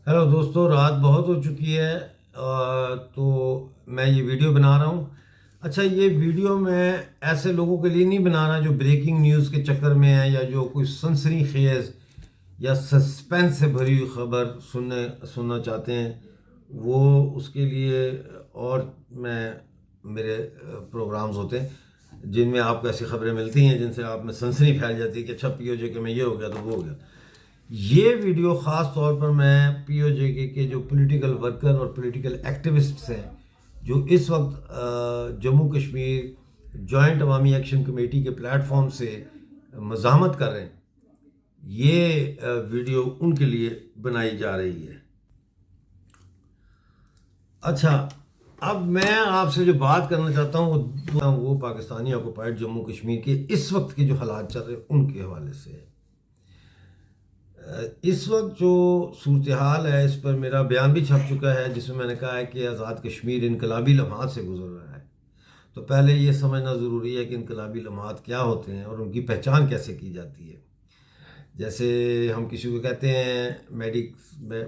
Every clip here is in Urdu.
ہیلو دوستو، رات بہت ہو چکی ہے تو میں یہ ویڈیو بنا رہا ہوں۔ اچھا، یہ ویڈیو میں ایسے لوگوں کے لیے نہیں بنا رہا جو بریکنگ نیوز کے چکر میں ہیں یا جو کوئی سنسنی خیز یا سسپینس سے بھری ہوئی خبر سننا چاہتے ہیں، وہ اس کے لیے اور میں میرے پروگرامز ہوتے ہیں جن میں آپ کو ایسی خبریں ملتی ہیں جن سے آپ میں سنسنی پھیل جاتی ہے کہ اچھا پی او جے کے میں یہ ہو گیا تو وہ ہو گیا۔ یہ ویڈیو خاص طور پر میں پی او جے کے جو پولیٹیکل ورکر اور پولیٹیکل ایکٹیوسٹس ہیں جو اس وقت جموں کشمیر جوائنٹ عوامی ایکشن کمیٹی کے پلیٹ فارم سے مزاحمت کر رہے ہیں، یہ ویڈیو ان کے لیے بنائی جا رہی ہے۔ اچھا، اب میں آپ سے جو بات کرنا چاہتا ہوں وہ پاکستانی آکوپائڈ جموں کشمیر کے اس وقت کے جو حالات چل رہے ہیں ان کے حوالے سے ہے۔ اس وقت جو صورتحال ہے اس پر میرا بیان بھی چھپ چکا ہے، جس میں میں نے کہا ہے کہ آزاد کشمیر انقلابی لمحات سے گزر رہا ہے۔ تو پہلے یہ سمجھنا ضروری ہے کہ انقلابی لمحات کیا ہوتے ہیں اور ان کی پہچان کیسے کی جاتی ہے۔ جیسے ہم کسی کو کہتے ہیں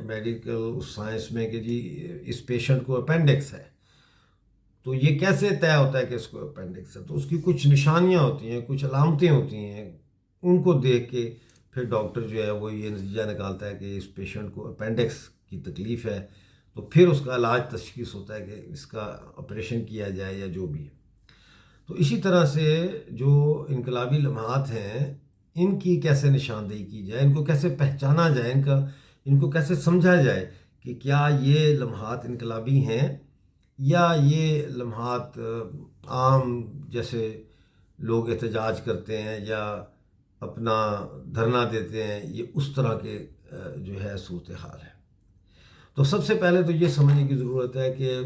میڈیکل سائنس میں کہ جی اس پیشنٹ کو اپینڈکس ہے، تو یہ کیسے طے ہوتا ہے کہ اس کو اپینڈکس ہے؟ تو اس کی کچھ نشانیاں ہوتی ہیں، کچھ علامتیں ہوتی ہیں، ان کو دیکھ کے پھر ڈاکٹر جو ہے وہ یہ نتیجہ نکالتا ہے کہ اس پیشنٹ کو اپینڈکس کی تکلیف ہے، تو پھر اس کا علاج تشخیص ہوتا ہے کہ اس کا آپریشن کیا جائے یا جو بھی ہے۔ تو اسی طرح سے جو انقلابی لمحات ہیں ان کی کیسے نشاندہی کی جائے، ان کو کیسے پہچانا جائے، ان کو کیسے سمجھا جائے کہ کیا یہ لمحات انقلابی ہیں یا یہ لمحات عام جیسے لوگ احتجاج کرتے ہیں یا اپنا دھرنا دیتے ہیں، یہ اس طرح کے جو ہے صورتحال ہے۔ تو سب سے پہلے تو یہ سمجھنے کی ضرورت ہے کہ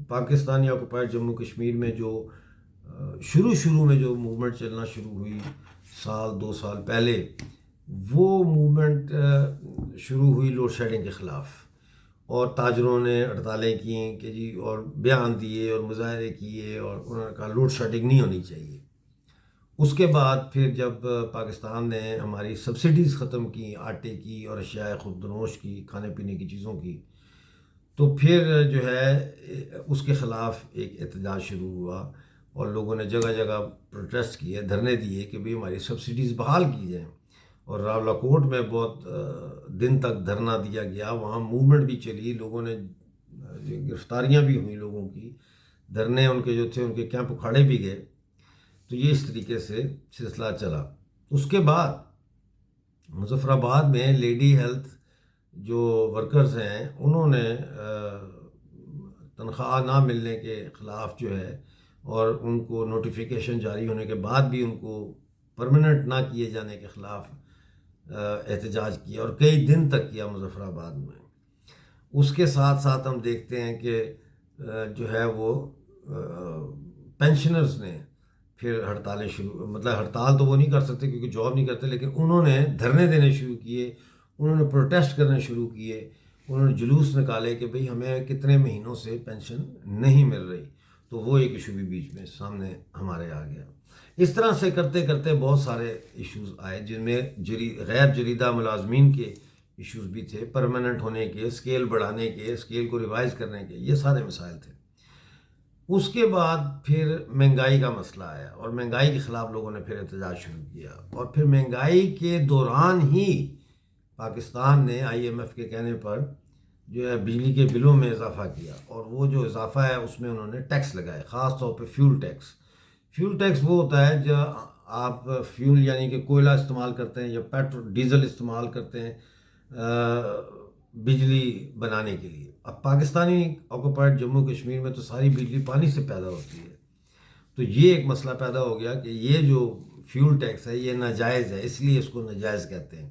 پاکستانی آکوپائڈ جموں کشمیر میں جو شروع میں جو موومنٹ چلنا شروع ہوئی سال دو سال پہلے، وہ موومنٹ شروع ہوئی لوڈ شیڈنگ کے خلاف، اور تاجروں نے ہڑتالیں کیں کہ جی اور بیان دیے اور مظاہرے کیے اور انہوں نے کہا لوڈ شیڈنگ نہیں ہونی چاہیے۔ اس کے بعد پھر جب پاکستان نے ہماری سبسڈیز ختم کی آٹے کی اور اشیاء خردنوش کی، کھانے پینے کی چیزوں کی، تو پھر جو ہے اس کے خلاف ایک احتجاج شروع ہوا اور لوگوں نے جگہ جگہ پروٹیسٹ کیے، دھرنے دیے کہ بھئی ہماری سبسڈیز بحال کی جائیں، اور راولہ کوٹ میں بہت دن تک دھرنا دیا گیا، وہاں موومنٹ بھی چلی، لوگوں نے گرفتاریاں بھی ہوئیں لوگوں کی، دھرنے ان کے جو تھے ان کے کیمپ اکھاڑے بھی گئے۔ تو یہ اس طریقے سے سلسلہ چلا۔ اس کے بعد مظفر آباد میں لیڈی ہیلتھ جو ورکرز ہیں انہوں نے تنخواہ نہ ملنے کے خلاف جو ہے، اور ان کو نوٹیفیکیشن جاری ہونے کے بعد بھی ان کو پرماننٹ نہ کیے جانے کے خلاف احتجاج کیا، اور کئی دن تک کیا مظفر آباد میں۔ اس کے ساتھ ساتھ ہم دیکھتے ہیں کہ جو ہے وہ پینشنرز نے پھر ہڑتالیں مطلب ہڑتال تو وہ نہیں کر سکتے کیونکہ جاب نہیں کرتے، لیکن انہوں نے دھرنے دینے شروع کیے، انہوں نے پروٹیسٹ کرنے شروع کیے، انہوں نے جلوس نکالے کہ بھئی ہمیں کتنے مہینوں سے پینشن نہیں مل رہی، تو وہ ایک ایشو بھی بیچ میں سامنے ہمارے آ گیا۔ اس طرح سے کرتے کرتے بہت سارے ایشوز آئے جن میں غیر جریدہ ملازمین کے ایشوز بھی تھے، پرماننٹ ہونے کے، اسکیل بڑھانے کے، اسکیل کو ریوائز کرنے کے، یہ سارے مسائل تھے۔ اس کے بعد پھر مہنگائی کا مسئلہ آیا اور مہنگائی کے خلاف لوگوں نے پھر احتجاج شروع کیا، اور پھر مہنگائی کے دوران ہی پاکستان نے آئی ایم ایف کے کہنے پر جو ہے بجلی کے بلوں میں اضافہ کیا، اور وہ جو اضافہ ہے اس میں انہوں نے ٹیکس لگائے، خاص طور پہ فیول ٹیکس۔ فیول ٹیکس وہ ہوتا ہے جو آپ فیول یعنی کہ کوئلہ استعمال کرتے ہیں یا پیٹرول ڈیزل استعمال کرتے ہیں بجلی بنانے کے لیے۔ اب پاکستانی آکوپائڈ جموں کشمیر میں تو ساری بجلی پانی سے پیدا ہوتی ہے، تو یہ ایک مسئلہ پیدا ہو گیا کہ یہ جو فیول ٹیکس ہے یہ ناجائز ہے، اس لیے اس کو ناجائز کہتے ہیں،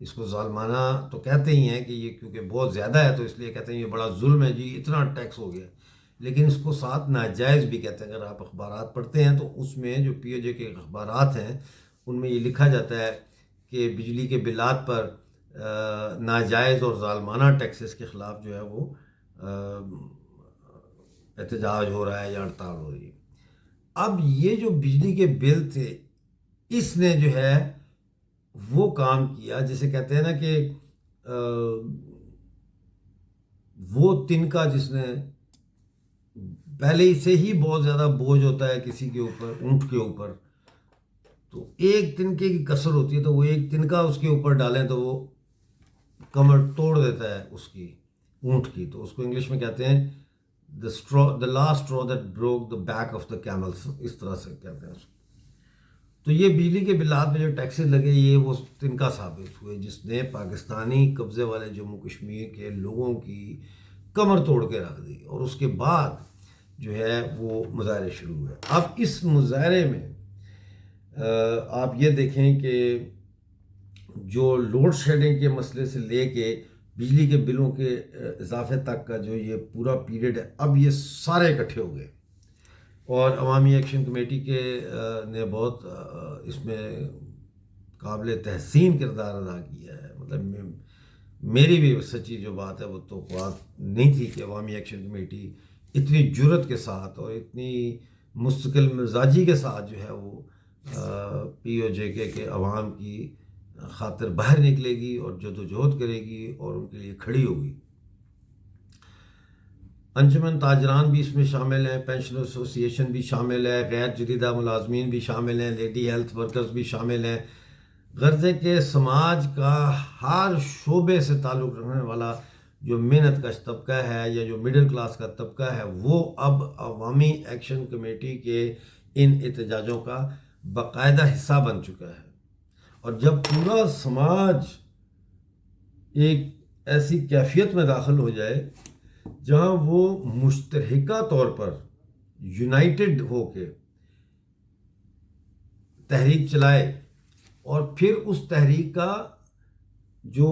اس کو ظالمانہ تو کہتے ہی ہیں کہ یہ کیونکہ بہت زیادہ ہے تو اس لیے کہتے ہیں یہ بڑا ظلم ہے جی، اتنا ٹیکس ہو گیا، لیکن اس کو ساتھ ناجائز بھی کہتے ہیں۔ اگر آپ اخبارات پڑھتے ہیں تو اس میں جو پی او جے کے اخبارات ہیں ان میں یہ لکھا جاتا ہے کہ بجلی کے بلات پر ناجائز اور ظالمانہ ٹیکسز کے خلاف جو ہے وہ احتجاج ہو رہا ہے یا ہڑتال ہو رہی ہے۔ اب یہ جو بجلی کے بل تھے اس نے جو ہے وہ کام کیا جسے کہتے ہیں نا کہ وہ تنکا جس نے پہلے ہی سے ہی بہت زیادہ بوجھ ہوتا ہے کسی کے اوپر، اونٹ کے اوپر، تو ایک تنکے کی کسر ہوتی ہے تو وہ ایک تنکا اس کے اوپر ڈالیں تو وہ کمر توڑ دیتا ہے اس کی، اونٹ کی. تو اس کو انگلش میں کہتے ہیں the last straw that broke the back of the camel، اس طرح سے کہتے ہیں اس کو. تو یہ بجلی کے بلات میں جو ٹیکسز لگے، یہ وہ تنکا ثابت ہوئے جس نے پاکستانی قبضے والے جموں کشمیر کے لوگوں کی کمر توڑ کے رکھ دی. اور اس کے بعد جو ہے وہ مظاہرے شروع ہوئے. اب اس مظاہرے میں آپ یہ دیکھیں کہ جو لوڈ شیڈنگ کے مسئلے سے لے کے بجلی کے بلوں کے اضافے تک کا جو یہ پورا پیریڈ ہے، اب یہ سارے اکٹھے ہو گئے. اور عوامی ایکشن کمیٹی کے نے بہت اس میں قابل تحسین کردار ادا کیا ہے. مطلب میری بھی سچی جو بات ہے وہ تو بات نہیں تھی کہ عوامی ایکشن کمیٹی اتنی جرت کے ساتھ اور اتنی مستقل مزاجی کے ساتھ جو ہے وہ پی او جے کے عوام کی خاطر باہر نکلے گی اور جدوجہد کرے گی اور ان کے لیے کھڑی ہوگی. انجمن تاجران بھی اس میں شامل ہیں، پینشن ایسوسی ایشن بھی شامل ہے، غیر جدیدہ ملازمین بھی شامل ہیں، لیڈی ہیلتھ ورکرز بھی شامل ہیں. غرض ہے کہ سماج کا ہر شعبے سے تعلق رکھنے والا جو محنت کش طبقہ ہے یا جو مڈل کلاس کا طبقہ ہے، وہ اب عوامی ایکشن کمیٹی کے ان احتجاجوں کا باقاعدہ حصہ بن چکا ہے. اور جب پورا سماج ایک ایسی کیفیت میں داخل ہو جائے جہاں وہ مشترکہ طور پر یونائٹڈ ہو کے تحریک چلائے، اور پھر اس تحریک کا جو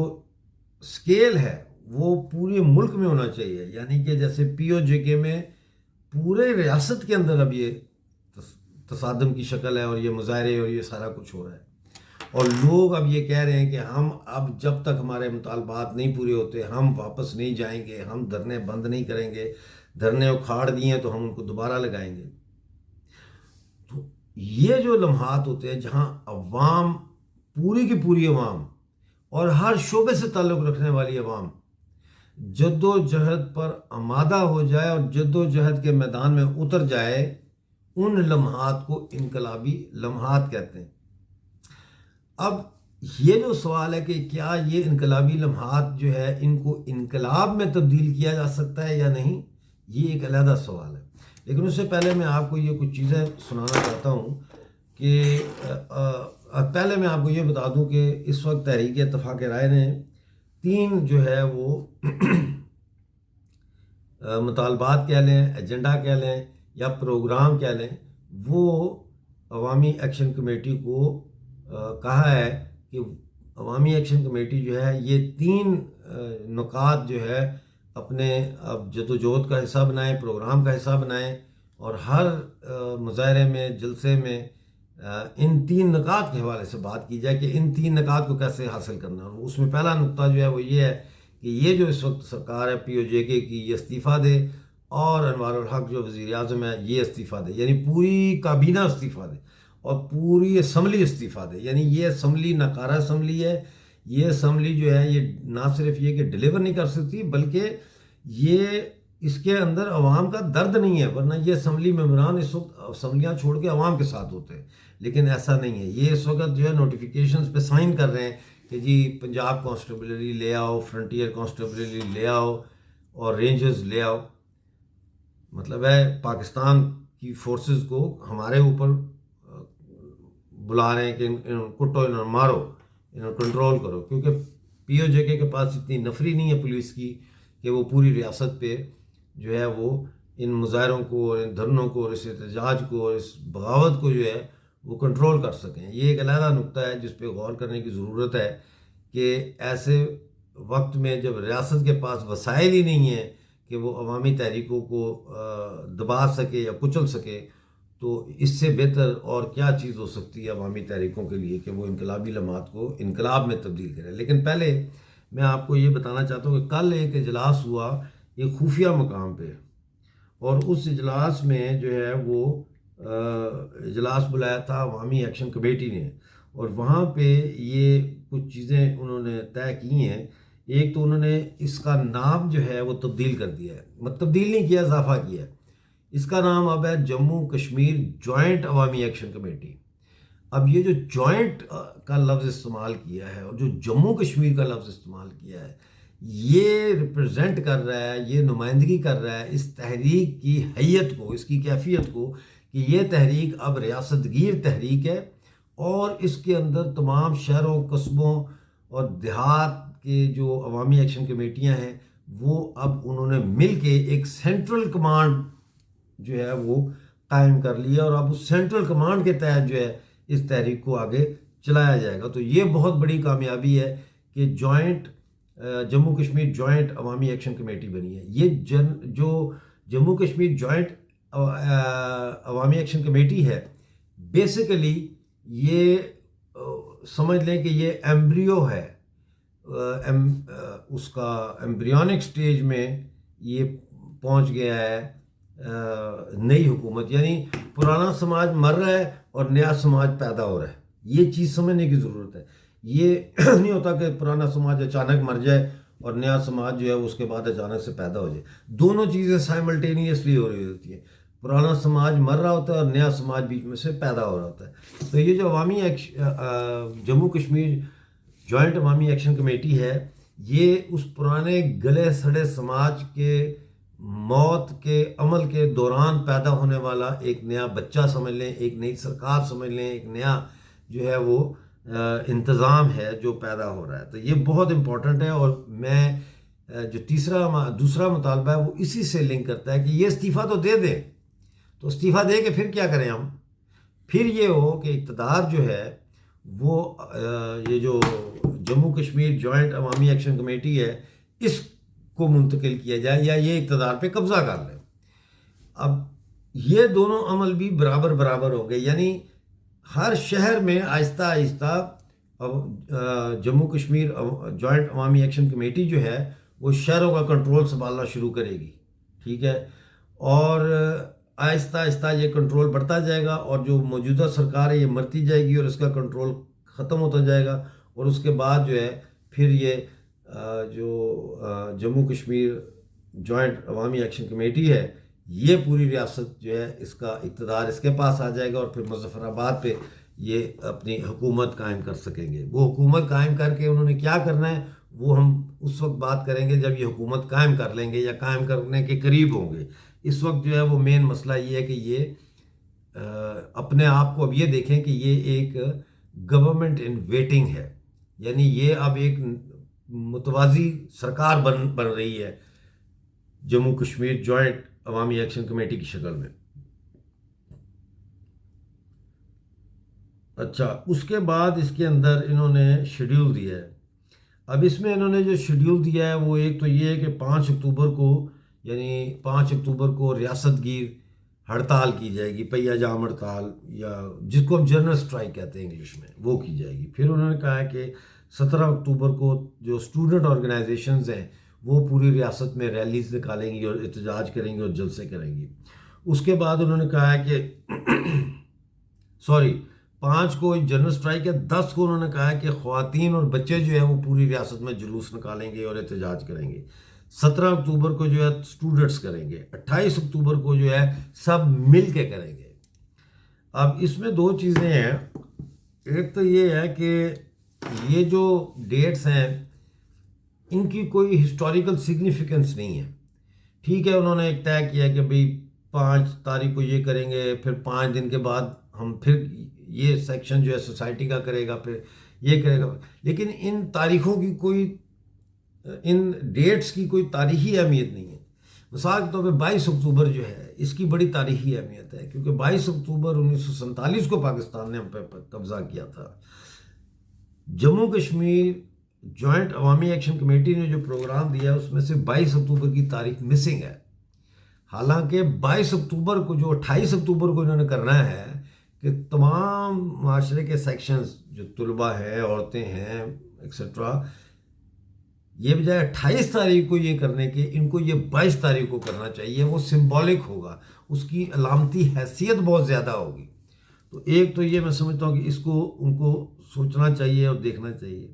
سکیل ہے وہ پورے ملک میں ہونا چاہیے. یعنی کہ جیسے پی او جے کے میں پورے ریاست کے اندر اب یہ تصادم کی شکل ہے اور یہ مظاہرے اور یہ سارا کچھ ہو رہا ہے. اور لوگ اب یہ کہہ رہے ہیں کہ ہم اب جب تک ہمارے مطالبات نہیں پورے ہوتے ہم واپس نہیں جائیں گے، ہم دھرنے بند نہیں کریں گے، دھرنے اکھاڑ دیے ہیں تو ہم ان کو دوبارہ لگائیں گے. تو یہ جو لمحات ہوتے ہیں جہاں عوام، پوری کی پوری عوام اور ہر شعبے سے تعلق رکھنے والی عوام جد و جہد پر آمادہ ہو جائے اور جد و جہد کے میدان میں اتر جائے، ان لمحات کو انقلابی لمحات کہتے ہیں. اب یہ جو سوال ہے کہ کیا یہ انقلابی لمحات جو ہے ان کو انقلاب میں تبدیل کیا جا سکتا ہے یا نہیں، یہ ایک علیحدہ سوال ہے. لیکن اس سے پہلے میں آپ کو یہ کچھ چیزیں سنانا چاہتا ہوں کہ پہلے میں آپ کو یہ بتا دوں کہ اس وقت تحریک اتفاق رائے نے 3 جو ہے وہ مطالبات کہہ لیں، ایجنڈا کہہ لیں یا پروگرام کہہ لیں، وہ عوامی ایکشن کمیٹی کو کہا ہے کہ عوامی ایکشن کمیٹی جو ہے یہ 3 نکات جو ہے اپنے اب جدوجہد کا حصہ بنائیں، پروگرام کا حصہ بنائیں، اور ہر مظاہرے میں، جلسے میں ان 3 نکات کے حوالے سے بات کی جائے کہ ان 3 نکات کو کیسے حاصل کرنا. اور اس میں پہلا نقطہ جو ہے وہ یہ ہے کہ یہ جو اس وقت سرکار ہے پی او جے کے کی، یہ استعفیٰ دے، اور انوار الحق جو وزیر اعظم ہے یہ استعفیٰ دے، یعنی پوری کابینہ استعفیٰ دے اور پوری اسمبلی استعفیٰ دے. یعنی یہ اسمبلی ناکارہ اسمبلی ہے. یہ اسمبلی جو ہے یہ نہ صرف یہ کہ ڈیلیور نہیں کر سکتی بلکہ یہ اس کے اندر عوام کا درد نہیں ہے، ورنہ یہ اسمبلی ممبران اس وقت اسمبلیاں چھوڑ کے عوام کے ساتھ ہوتے ہیں. لیکن ایسا نہیں ہے. یہ اس وقت جو ہے نوٹیفیکیشنز پہ سائن کر رہے ہیں کہ جی پنجاب کانسٹیبلری لے آؤ، فرنٹیئر کانسٹیبلری لے آؤ اور رینجرز لے آؤ. مطلب ہے پاکستان کی فورسز کو ہمارے اوپر بلا رہے ہیں کہ انہوں کٹو، انہوں مارو، انہوں کنٹرول کرو. کیونکہ پی او جے کے پاس اتنی نفری نہیں ہے پولیس کی کہ وہ پوری ریاست پہ جو ہے وہ ان مظاہروں کو اور ان دھرنوں کو اور اس احتجاج کو اور اس بغاوت کو جو ہے وہ کنٹرول کر سکیں. یہ ایک علیحدہ نقطہ ہے جس پہ غور کرنے کی ضرورت ہے کہ ایسے وقت میں جب ریاست کے پاس وسائل ہی نہیں ہیں کہ وہ عوامی تحریکوں کو دبا سکے یا کچل سکے، تو اس سے بہتر اور کیا چیز ہو سکتی ہے عوامی تحریکوں کے لیے کہ وہ انقلابی لمحات کو انقلاب میں تبدیل کرے. لیکن پہلے میں آپ کو یہ بتانا چاہتا ہوں کہ کل ایک اجلاس ہوا ایک خفیہ مقام پہ، اور اس اجلاس میں جو ہے وہ اجلاس بلایا تھا عوامی ایکشن کمیٹی نے، اور وہاں پہ یہ کچھ چیزیں انہوں نے طے کی ہیں. ایک تو انہوں نے اس کا نام جو ہے وہ تبدیل کر دیا ہے، مطلب تبدیل نہیں کیا، اضافہ کیا ہے۔ اس کا نام اب ہے جموں کشمیر جوائنٹ عوامی ایکشن کمیٹی۔ اب یہ جو جوائنٹ کا لفظ استعمال کیا ہے اور جو جموں کشمیر کا لفظ استعمال کیا ہے، یہ ریپرزینٹ کر رہا ہے، یہ نمائندگی کر رہا ہے اس تحریک کی حیت کو، اس کی کیفیت کو، کہ یہ تحریک اب ریاست گیر تحریک ہے، اور اس کے اندر تمام شہروں، قصبوں اور دیہات کے جو عوامی ایکشن کمیٹیاں ہیں وہ اب انہوں نے مل کے ایک سینٹرل کمانڈ جو ہے وہ قائم کر لیا، اور اب اس سینٹرل کمانڈ کے تحت جو ہے اس تحریک کو آگے چلایا جائے گا۔ تو یہ بہت بڑی کامیابی ہے کہ جموں کشمیر جوائنٹ عوامی ایکشن کمیٹی بنی ہے۔ یہ جو جموں کشمیر جوائنٹ عوامی ایکشن کمیٹی ہے، بیسیکلی یہ سمجھ لیں کہ یہ ایمبریو ہے، اس کا ایمبریونک سٹیج میں یہ پہنچ گیا ہے نئی حکومت، یعنی پرانا سماج مر رہا ہے اور نیا سماج پیدا ہو رہا ہے۔ یہ چیز سمجھنے کی ضرورت ہے۔ یہ نہیں ہوتا کہ پرانا سماج اچانک مر جائے اور نیا سماج جو ہے اس کے بعد اچانک سے پیدا ہو جائے، دونوں چیزیں سائملٹینیسلی ہو رہی ہوتی ہیں۔ پرانا سماج مر رہا ہوتا ہے اور نیا سماج بیچ میں سے پیدا ہو رہا ہوتا ہے۔ تو یہ جو جموں کشمیر جوائنٹ عوامی ایکشن کمیٹی ہے، یہ اس پرانے گلے سڑے سماج کے موت کے عمل کے دوران پیدا ہونے والا ایک نیا بچہ سمجھ لیں، ایک نئی سرکار سمجھ لیں، ایک نیا جو ہے وہ انتظام ہے جو پیدا ہو رہا ہے۔ تو یہ بہت امپورٹنٹ ہے، اور میں جو دوسرا مطالبہ ہے وہ اسی سے لنک کرتا ہے کہ یہ استعفیٰ تو دے دیں، تو استعفیٰ دے کے پھر کیا کریں ہم؟ پھر یہ ہو کہ اقتدار جو ہے وہ یہ جو جموں کشمیر جوائنٹ عوامی ایکشن کمیٹی ہے اس کو منتقل کیا جائے، یا یہ اقتدار پہ قبضہ کر لیں۔ اب یہ دونوں عمل بھی برابر برابر ہو گئے، یعنی ہر شہر میں آہستہ آہستہ جموں کشمیر جوائنٹ عوامی ایکشن کمیٹی جو ہے وہ شہروں کا کنٹرول سنبھالنا شروع کرے گی، ٹھیک ہے، اور آہستہ آہستہ یہ کنٹرول بڑھتا جائے گا، اور جو موجودہ سرکار ہے یہ مرتی جائے گی اور اس کا کنٹرول ختم ہوتا جائے گا، اور اس کے بعد جو ہے پھر یہ جو جموں کشمیر جوائنٹ عوامی ایکشن کمیٹی ہے یہ پوری ریاست جو ہے اس کا اقتدار اس کے پاس آ جائے گا، اور پھر مظفر آباد پہ یہ اپنی حکومت قائم کر سکیں گے۔ وہ حکومت قائم کر کے انہوں نے کیا کرنا ہے وہ ہم اس وقت بات کریں گے جب یہ حکومت قائم کر لیں گے یا قائم کرنے کے قریب ہوں گے۔ اس وقت جو ہے وہ مین مسئلہ یہ ہے کہ یہ اپنے آپ کو اب یہ دیکھیں کہ یہ ایک گورنمنٹ ان ویٹنگ ہے، یعنی یہ اب ایک متوازی سرکار بن رہی ہے جموں کشمیر جوائنٹ عوامی ایکشن کمیٹی کی شکل میں۔ اچھا، اس کے بعد اس کے اندر انہوں نے شیڈیول دیا ہے۔ اب اس میں انہوں نے جو شیڈیول دیا ہے وہ ایک تو یہ ہے کہ 5 اکتوبر کو، یعنی 5 اکتوبر کو ریاست گیر ہڑتال کی جائے گی، پہیہ جام ہڑتال، یا جس کو ہم جنرل اسٹرائک کہتے ہیں انگلش میں، وہ کی جائے گی۔ پھر انہوں نے کہا ہے کہ 17 اکتوبر کو جو اسٹوڈنٹ آرگنائزیشنز ہیں وہ پوری ریاست میں ریلیز نکالیں گی اور احتجاج کریں گی اور جلسے کریں گی۔ اس کے بعد انہوں نے کہا ہے کہ 5 کو جنرل اسٹرائک ہے، 10 کو انہوں نے کہا ہے کہ خواتین اور بچے جو ہیں وہ پوری ریاست میں جلوس نکالیں گے اور احتجاج کریں گے۔ 17 اکتوبر کو جو ہے اسٹوڈنٹس کریں گے، 28 اکتوبر کو جو ہے سب مل کے کریں گے۔ اب اس میں 2 چیزیں ہیں، ایک تو یہ ہے کہ یہ جو ڈیٹس ہیں ان کی کوئی ہسٹوریکل سگنیفیکنس نہیں ہے، ٹھیک ہے، انہوں نے ایک طے کیا کہ بھئی 5 تاریخ کو یہ کریں گے، پھر 5 دن کے بعد ہم پھر یہ سیکشن جو ہے سوسائٹی کا کرے گا، پھر یہ کرے گا، لیکن ان تاریخوں کی ان ڈیٹس کی کوئی تاریخی اہمیت نہیں ہے۔ مثال کے طور پہ 22 اکتوبر جو ہے اس کی بڑی تاریخی اہمیت ہے، کیونکہ 22 اکتوبر 1947 کو پاکستان نے ہم پہ قبضہ کیا تھا۔ جموں کشمیر جوائنٹ عوامی ایکشن کمیٹی نے جو پروگرام دیا اس میں سے 22 اکتوبر کی تاریخ مسنگ ہے، حالانکہ 22 اکتوبر کو جو 28 اکتوبر کو انہوں نے کرنا ہے کہ تمام معاشرے کے سیکشنز جو طلباء ہیں، عورتیں ہیں ایکسیٹرا، یہ بجائے 28 تاریخ کو یہ کرنے کے ان کو یہ 22 تاریخ کو کرنا چاہیے، وہ سمبولک ہوگا، اس کی علامتی حیثیت بہت زیادہ ہوگی۔ تو ایک تو یہ میں سمجھتا ہوں کہ اس کو ان کو سوچنا چاہیے اور دیکھنا چاہیے۔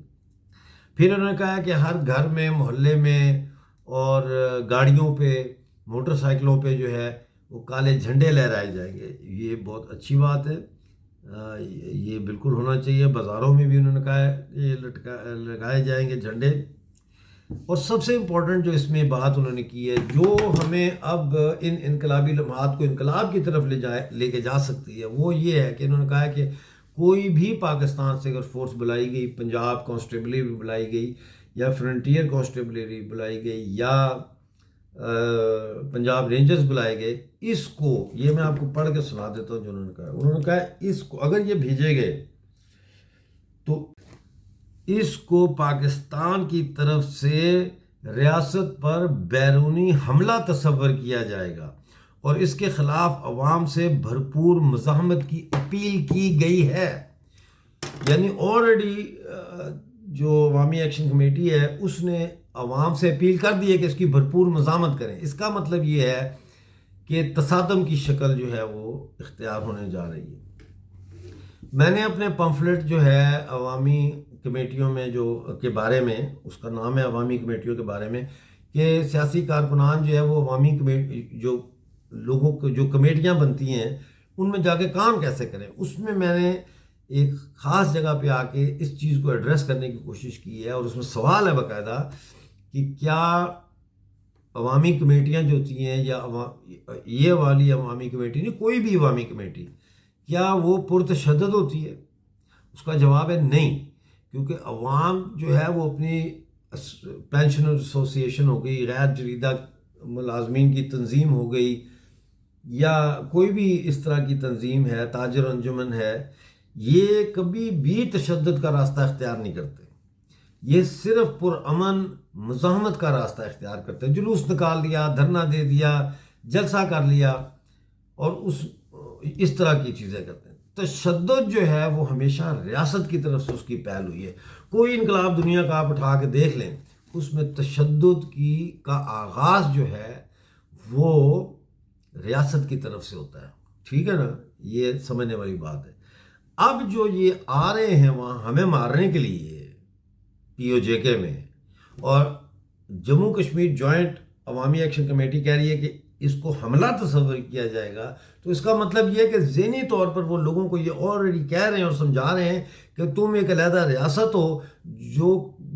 پھر انہوں نے کہا کہ ہر گھر میں، محلے میں اور گاڑیوں پہ، موٹر سائیکلوں پہ جو ہے وہ کالے جھنڈے لہرائے جائیں گے۔ یہ بہت اچھی بات ہے، یہ بالکل ہونا چاہیے۔ بازاروں میں بھی انہوں نے کہا ہے یہ لگائے جائیں گے جھنڈے۔ اور سب سے امپورٹنٹ جو اس میں بات انہوں نے کی ہے، جو ہمیں اب ان انقلابی لمحات کو انقلاب کی طرف لے کے جا سکتی ہے، وہ یہ ہے کہ انہوں نے کہا ہے کہ کوئی بھی پاکستان سے اگر فورس بلائی گئی، پنجاب کانسٹیبلری بلائی گئی یا فرنٹیئر کانسٹیبلری بلائی گئی یا پنجاب رینجرز بلائے گئے، اس کو، یہ میں آپ کو پڑھ کے سنا دیتا ہوں جو انہوں نے کہا اس کو اگر یہ بھیجے گئے تو اس کو پاکستان کی طرف سے ریاست پر بیرونی حملہ تصور کیا جائے گا اور اس کے خلاف عوام سے بھرپور مزاحمت کی اپیل کی گئی ہے۔ یعنی آلریڈی جو عوامی ایکشن کمیٹی ہے اس نے عوام سے اپیل کر دی ہے کہ اس کی بھرپور مزاحمت کریں۔ اس کا مطلب یہ ہے کہ تصادم کی شکل جو ہے وہ اختیار ہونے جا رہی ہے۔ میں نے اپنے پمفلٹ جو ہے عوامی کمیٹیوں میں کے بارے میں، اس کا نام ہے عوامی کمیٹیوں کے بارے میں، کہ سیاسی کارکنان جو ہے وہ عوامی جو لوگوں کو جو کمیٹیاں بنتی ہیں ان میں جا کے کام کیسے کریں، اس میں نے ایک خاص جگہ پہ آ کے اس چیز کو ایڈریس کرنے کی کوشش کی ہے۔ اور اس میں سوال ہے باقاعدہ کہ کیا عوامی کمیٹیاں جو ہوتی ہیں یا یہ والی عوامی کمیٹی نہیں، کوئی بھی عوامی کمیٹی، کیا وہ پرتشدد ہوتی ہے؟ اس کا جواب ہے نہیں، کیونکہ عوام جو ہے وہ اپنی پینشن ایسوسی ایشن ہو گئی، غیر جریدہ ملازمین کی تنظیم ہو گئی، یا کوئی بھی اس طرح کی تنظیم ہے، تاجر انجمن ہے، یہ کبھی بھی تشدد کا راستہ اختیار نہیں کرتے۔ یہ صرف پرامن مزاحمت کا راستہ اختیار کرتے ہیں۔ جلوس نکال دیا، دھرنا دے دیا، جلسہ کر لیا اور اس طرح کی چیزیں کرتے ہیں۔ تشدد جو ہے وہ ہمیشہ ریاست کی طرف سے اس کی پہل ہوئی ہے۔ کوئی انقلاب دنیا کا آپ اٹھا کے دیکھ لیں، اس میں تشدد کا آغاز جو ہے وہ ریاست کی طرف سے ہوتا ہے۔ ٹھیک ہے نا، یہ سمجھنے والی بات ہے۔ اب جو یہ آ رہے ہیں وہاں ہمیں مارنے کے لیے پی او جے کے میں، اور جموں کشمیر جوائنٹ عوامی ایکشن کمیٹی کہہ رہی ہے کہ اس کو حملہ تصور کیا جائے گا، تو اس کا مطلب یہ ہے کہ ذہنی طور پر وہ لوگوں کو یہ آلریڈی کہہ رہے ہیں اور سمجھا رہے ہیں کہ تم ایک علیحدہ ریاست ہو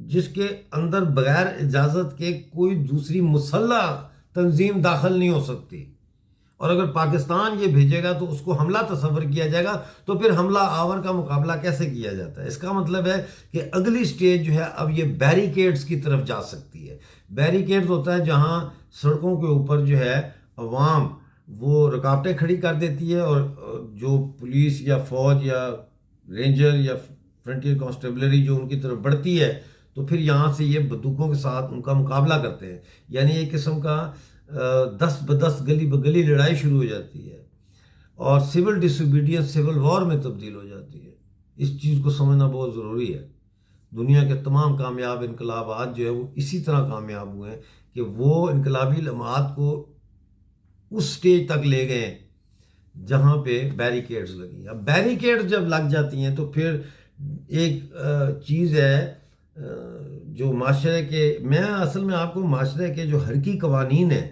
جس کے اندر بغیر اجازت کے کوئی دوسری مسلح تنظیم داخل نہیں ہو سکتی، اور اگر پاکستان یہ بھیجے گا تو اس کو حملہ تصور کیا جائے گا، تو پھر حملہ آور کا مقابلہ کیسے کیا جاتا ہے؟ اس کا مطلب ہے کہ اگلی سٹیج جو ہے اب یہ بیریکیڈز کی طرف جا سکتی ہے۔ بیریکیڈز ہوتا ہے جہاں سڑکوں کے اوپر جو ہے عوام وہ رکاوٹیں کھڑی کر دیتی ہے، اور جو پولیس یا فوج یا رینجر یا فرنٹیئر کانسٹیبلری جو ان کی طرف بڑھتی ہے تو پھر یہاں سے یہ بندوقوں کے ساتھ ان کا مقابلہ کرتے ہیں۔ یعنی ایک قسم کا 10 بدس گلی بگلی لڑائی شروع ہو جاتی ہے، اور سول ڈسوبیڈینس سول وار میں تبدیل ہو جاتی ہے۔ اس چیز کو سمجھنا بہت ضروری ہے۔ دنیا کے تمام کامیاب انقلابات جو ہے وہ اسی طرح کامیاب ہوئے ہیں کہ وہ انقلابی لمحات کو اس سٹیج تک لے گئے جہاں پہ بیریکیڈز لگی۔ اب بیریکیڈز جب لگ جاتی ہیں تو پھر ایک چیز ہے جو معاشرے کے، میں اصل میں آپ کو معاشرے کے جو حرکی قوانین ہیں،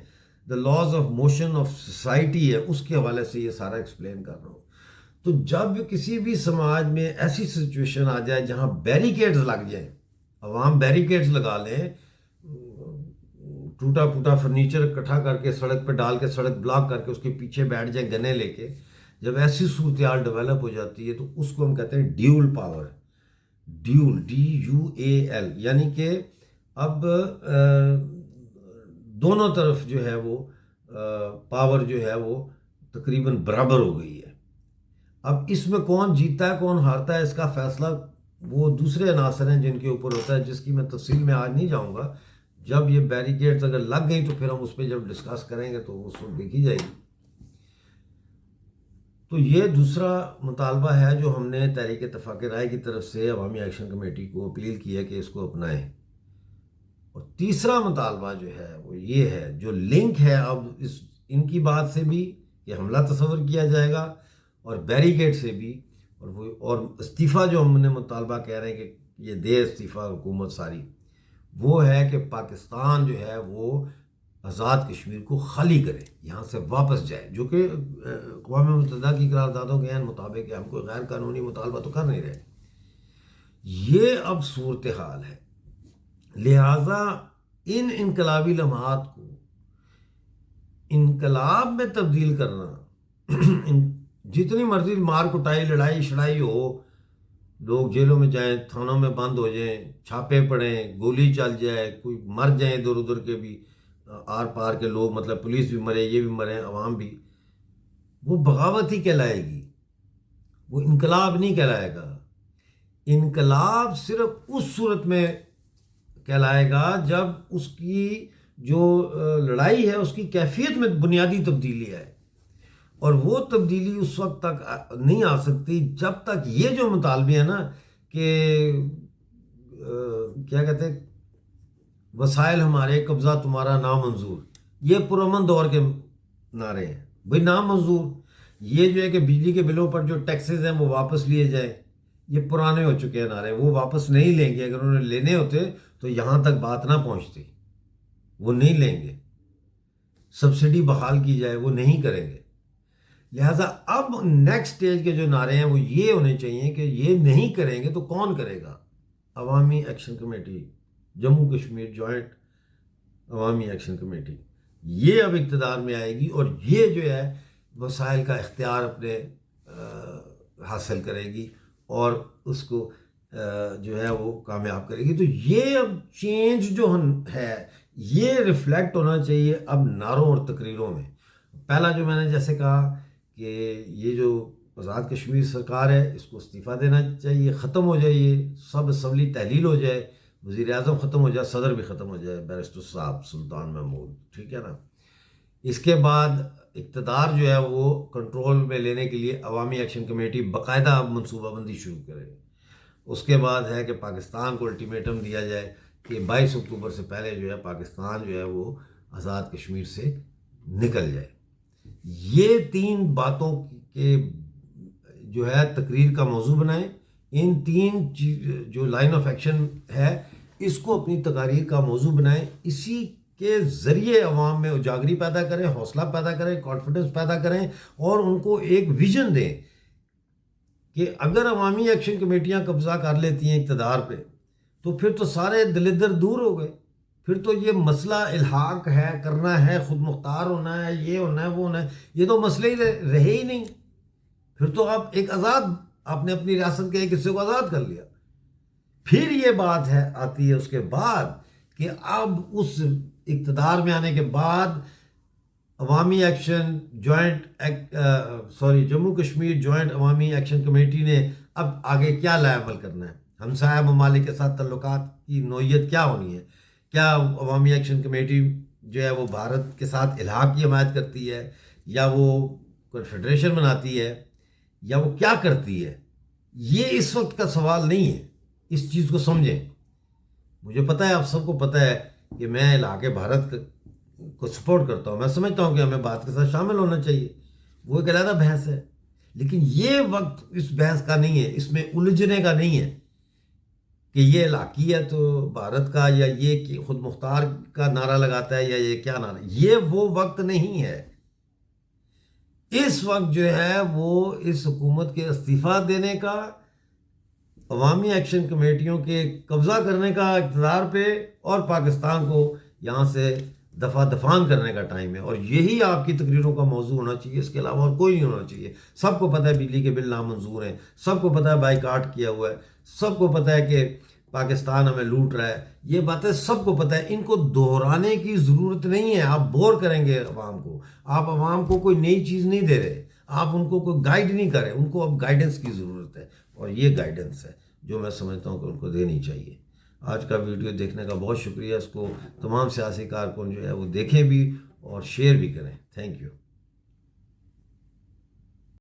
the laws of motion of society ہے، اس کے حوالے سے یہ سارا ایکسپلین کر رہا ہوں۔ تو جب کسی بھی سماج میں ایسی سچویشن آ جائے جہاں بیریکیڈز لگ جائیں، عوام بیریکیڈز لگا لیں، ٹوٹا پھوٹا فرنیچر اکٹھا کر کے سڑک پہ ڈال کے، سڑک بلاک کر کے اس کے پیچھے بیٹھ جائیں گنے لے کے، جب ایسی صورتحال ڈیولپ ہو جاتی ہے تو اس کو ہم کہتے ہیں ڈیول پاور، ڈیول DUAL، یعنی کہ اب دونوں طرف جو ہے وہ پاور جو ہے وہ تقریباً برابر ہو گئی ہے۔ اب اس میں کون جیتا ہے کون ہارتا ہے اس کا فیصلہ وہ دوسرے عناصر ہیں جن کے اوپر ہوتا ہے، جس کی میں تفصیل میں آج نہیں جاؤں گا۔ جب یہ بیریکیڈز اگر لگ گئی تو پھر ہم اس پہ جب ڈسکس کریں گے تو اس وقت دیکھی جائے گی۔ تو یہ دوسرا مطالبہ ہے جو ہم نے تحریک اتفاق رائے کی طرف سے عوامی ایکشن کمیٹی کو اپیل کی ہے کہ اس کو اپنائیں۔ اور تیسرا مطالبہ جو ہے وہ یہ ہے، جو لنک ہے اب ان کی بات سے بھی کہ حملہ تصور کیا جائے گا، اور بیریکیڈ سے بھی، اور استعفیٰ جو ہم نے مطالبہ کہہ رہے ہیں کہ یہ دے استعفیٰ حکومت ساری، وہ ہے کہ پاکستان جو ہے وہ آزاد کشمیر کو خالی کرے، یہاں سے واپس جائے، جو کہ اقوام متحدہ کی قراردادوں کے عین مطابق ہے۔ ہم کوئی غیر قانونی مطالبہ تو کر نہیں رہے۔ یہ اب صورتحال ہے، لہٰذا ان انقلابی لمحات کو انقلاب میں تبدیل کرنا، جتنی مرضی مار کٹائی لڑائی شڑائی ہو، لوگ جیلوں میں جائیں، تھانوں میں بند ہو جائیں، چھاپے پڑیں، گولی چل جائے، کوئی مر جائیں ادھر ادھر کے بھی، آر پار کے لوگ، مطلب پولیس بھی مرے، یہ بھی مرے، عوام بھی، وہ بغاوت ہی کہلائے گی، وہ انقلاب نہیں کہلائے گا۔ انقلاب صرف اس صورت میں کہلائے گا جب اس کی جو لڑائی ہے اس کی کیفیت میں بنیادی تبدیلی آئے، اور وہ تبدیلی اس وقت تک نہیں آ سکتی جب تک یہ جو مطالبے ہیں نا کہ کیا کہتے ہیں، وسائل ہمارے، قبضہ تمہارا نامنظور، یہ پرامن دور کے نعرے ہیں بھئی، نامنظور۔ یہ جو ہے کہ بجلی کے بلوں پر جو ٹیکسز ہیں وہ واپس لیے جائیں، یہ پرانے ہو چکے ہیں نعرے، وہ واپس نہیں لیں گے۔ اگر انہوں نے لینے ہوتے تو یہاں تک بات نہ پہنچتی، وہ نہیں لیں گے۔ سبسڈی بحال کی جائے، وہ نہیں کریں گے۔ لہٰذا اب نیکسٹ سٹیج کے جو نعرے ہیں وہ یہ ہونے چاہیے کہ یہ نہیں کریں گے تو کون کرے گا؟ عوامی action committee, Jammu Kashmir joint عوامی ایکشن کمیٹی، یہ اب اقتدار میں آئے گی، اور یہ جو ہے وسائل کا اختیار اپنے حاصل کرے گی، اور اس کو جو ہے وہ کامیاب کرے گی۔ تو یہ اب چینج جو ہے یہ ریفلیکٹ ہونا چاہیے اب نعروں اور تقریروں میں۔ پہلا جو میں نے جیسے کہا کہ یہ جو آزاد کشمیر سرکار ہے اس کو استعفیٰ دینا چاہیے، ختم ہو جائے، یہ سب اسمبلی تحلیل ہو جائے، وزیر اعظم ختم ہو جائے، صدر بھی ختم ہو جائے، بیرسٹر صاحب سلطان محمود، ٹھیک ہے نا۔ اس کے بعد اقتدار جو ہے وہ کنٹرول میں لینے کے لیے عوامی ایکشن کمیٹی باقاعدہ اب منصوبہ بندی شروع کرے۔ اس کے بعد ہے کہ پاکستان کو الٹیمیٹم دیا جائے کہ 22 اکتوبر سے پہلے جو ہے پاکستان جو ہے وہ آزاد کشمیر سے نکل جائے۔ یہ 3 باتوں کے جو ہے تقریر کا موضوع بنائیں، ان 3 جو لائن آف ایکشن ہے اس کو اپنی تقاریر کا موضوع بنائیں، اسی کے ذریعے عوام میں اجاگری پیدا کریں، حوصلہ پیدا کریں، کانفیڈنس پیدا کریں، اور ان کو ایک ویژن دیں کہ اگر عوامی ایکشن کمیٹیاں قبضہ کر لیتی ہیں اقتدار پہ تو پھر تو سارے دلدر دور ہو گئے، پھر تو یہ مسئلہ الحاق ہے، کرنا ہے، خود مختار ہونا ہے، یہ ہونا ہے، وہ ہونا ہے، یہ تو مسئلے ہی رہے ہی نہیں۔ پھر تو آپ ایک آزاد، آپ نے اپنی ریاست کے ایک حصے کو آزاد کر لیا۔ پھر یہ بات ہے آتی ہے اس کے بعد کہ اب اس اقتدار میں آنے کے بعد عوامی ایکشن جموں کشمیر جوائنٹ عوامی ایکشن کمیٹی نے اب آگے کیا لائے عمل کرنا ہے، ہمسایہ ممالک کے ساتھ تعلقات کی نوعیت کیا ہونی ہے، کیا عوامی ایکشن کمیٹی جو ہے وہ بھارت کے ساتھ الحاق کی حمایت کرتی ہے، یا وہ کنفیڈریشن بناتی ہے، یا وہ کیا کرتی ہے؟ یہ اس وقت کا سوال نہیں ہے، اس چیز کو سمجھیں۔ مجھے پتہ ہے، آپ سب کو پتہ ہے کہ میں الحاق بھارت کو سپورٹ کرتا ہوں، میں سمجھتا ہوں کہ ہمیں بات کے ساتھ شامل ہونا چاہیے، وہ ایک علیحدہ بحث ہے، لیکن یہ وقت اس بحث کا نہیں ہے، اس میں الجھنے کا نہیں ہے کہ یہ علاقی ہے تو بھارت کا، یا یہ کہ خود مختار کا نعرہ لگاتا ہے، یا یہ کیا نعرہ، یہ وہ وقت نہیں ہے۔ اس وقت جو ہے وہ اس حکومت کے استعفیٰ دینے کا، عوامی ایکشن کمیٹیوں کے قبضہ کرنے کا اقتدار پہ، اور پاکستان کو یہاں سے دفان کرنے کا ٹائم ہے، اور یہی آپ کی تقریروں کا موضوع ہونا چاہیے، اس کے علاوہ اور کوئی نہیں ہونا چاہیے۔ سب کو پتہ ہے بجلی کے بل نامنظور ہیں، سب کو پتہ ہے بائیکاٹ کیا ہوا ہے، سب کو پتہ ہے کہ پاکستان ہمیں لوٹ رہا ہے، یہ باتیں سب کو پتہ ہے، ان کو دہرانے کی ضرورت نہیں ہے۔ آپ بور کریں گے عوام کو، آپ عوام کو کوئی نئی چیز نہیں دے رہے، آپ ان کو کوئی گائیڈ نہیں کر رہے، ان کو اب گائیڈنس کی ضرورت ہے، اور یہ گائیڈنس ہے جو میں سمجھتا ہوں کہ ان کو دینی چاہیے۔ آج کا ویڈیو دیکھنے کا بہت شکریہ، اس کو تمام سیاسی کارکن جو ہے وہ دیکھیں بھی اور شیئر بھی کریں۔ Thank you.